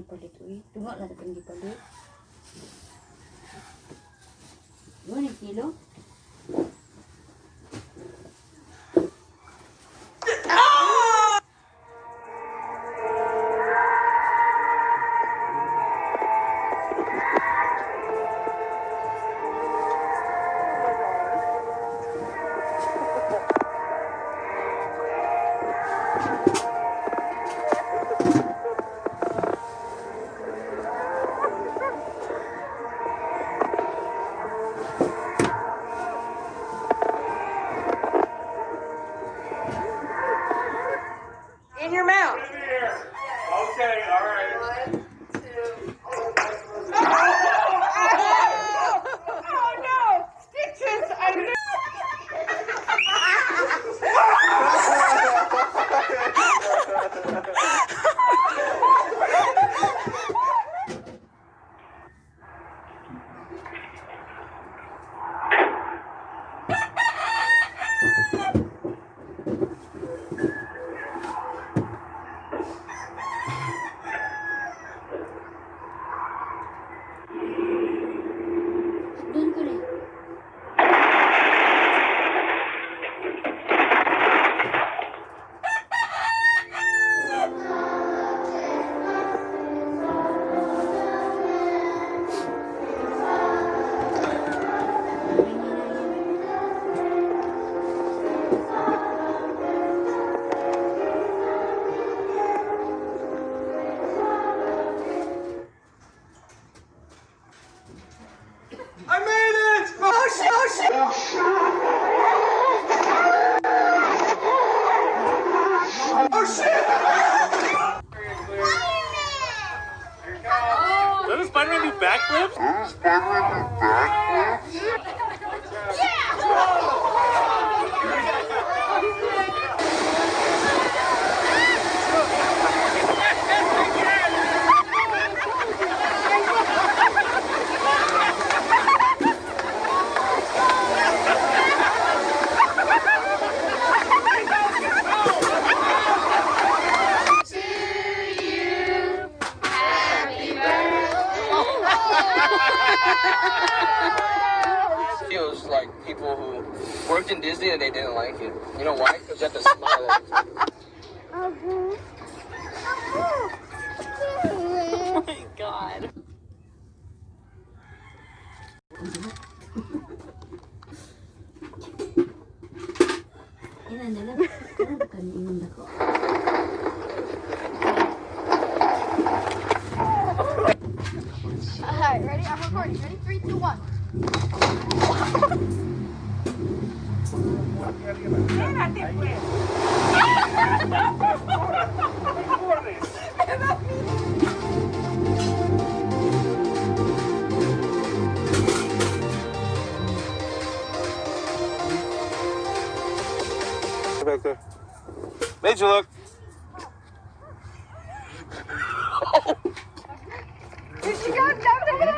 palit uy. Tunga lang ito hindi palit. Doon yung kilo. In your mouth. Okay, all right. 1, 2. Oh no! Stitches! I knew. Doon ko rin. I made it! Oh shit! Oh shit! Oh shit! Does Spider-Man do backflips? like people who worked in Disney and they didn't like it. You know why? Because you have to smile all the time. Oh my god. Ini adalah karena bukan minum dako. Alright, ready? I'm recording. Ready? 3, 2, 1. Back there. Made you look. Did she go down the hill?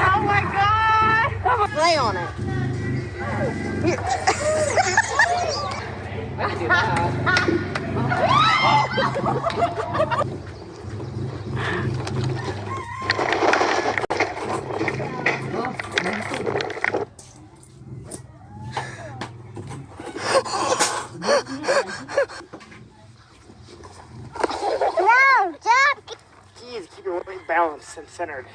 Oh my god! Play on it. I can do that. No, Jack! Jeez, keep your weight balanced and centered.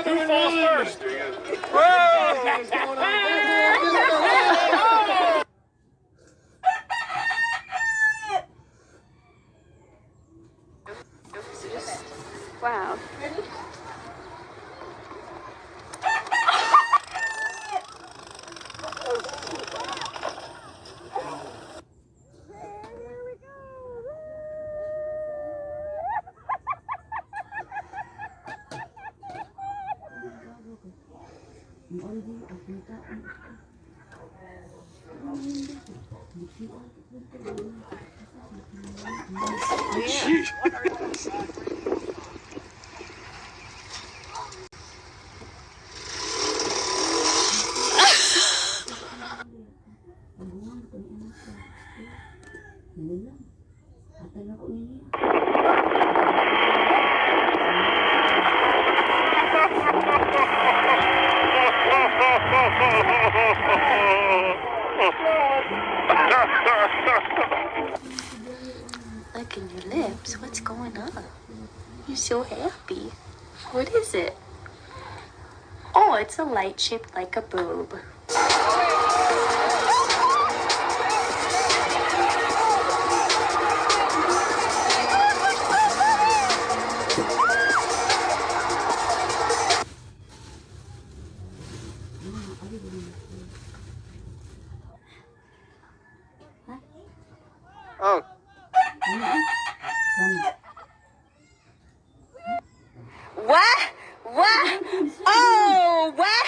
Who falls first? Wow. Look in your lips. What's going on? You're so happy. What is it? Oh, it's a light shaped like a boob. Oh. What? What? Oh, what?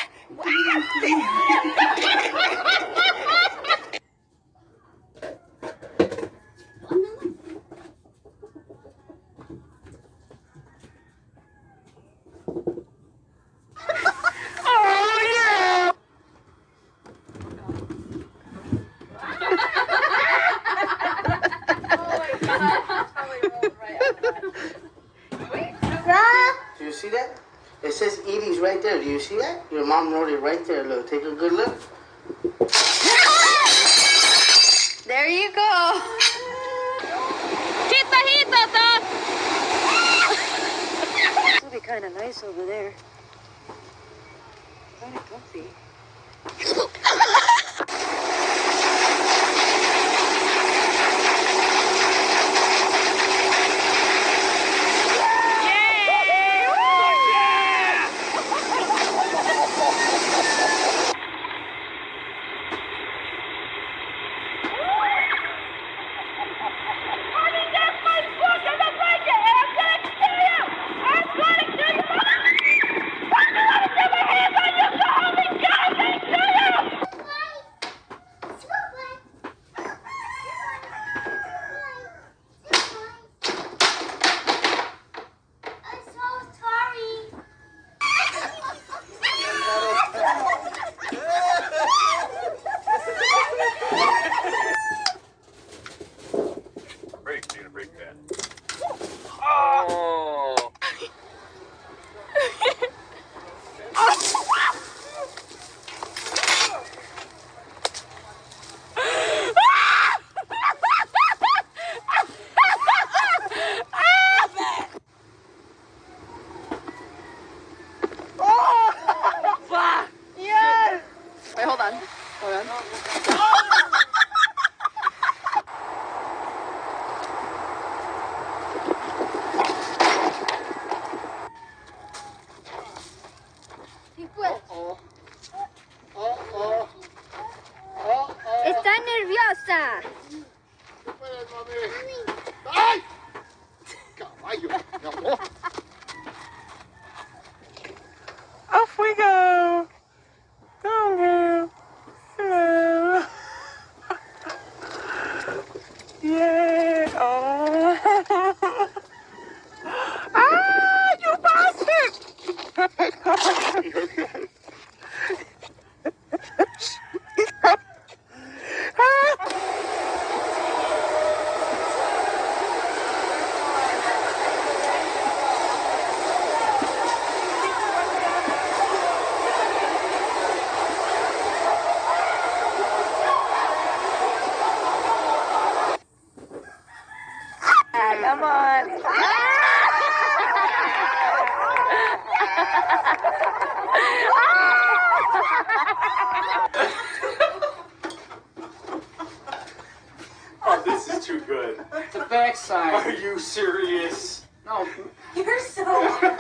see that? It says Edie's right there. Do you see that? Your mom wrote it right there. Look, take a good look. There you go. Hita, Tot. This will be kind of nice over there. Kind of comfy. Está nerviosa. ¡Ay! Caballo, mi amor. Off we go. Go, girl. Hello. Yeah. Oh. Ah, you bastard! Come on. Oh, this is too good. The backside. Are you serious? No. You're so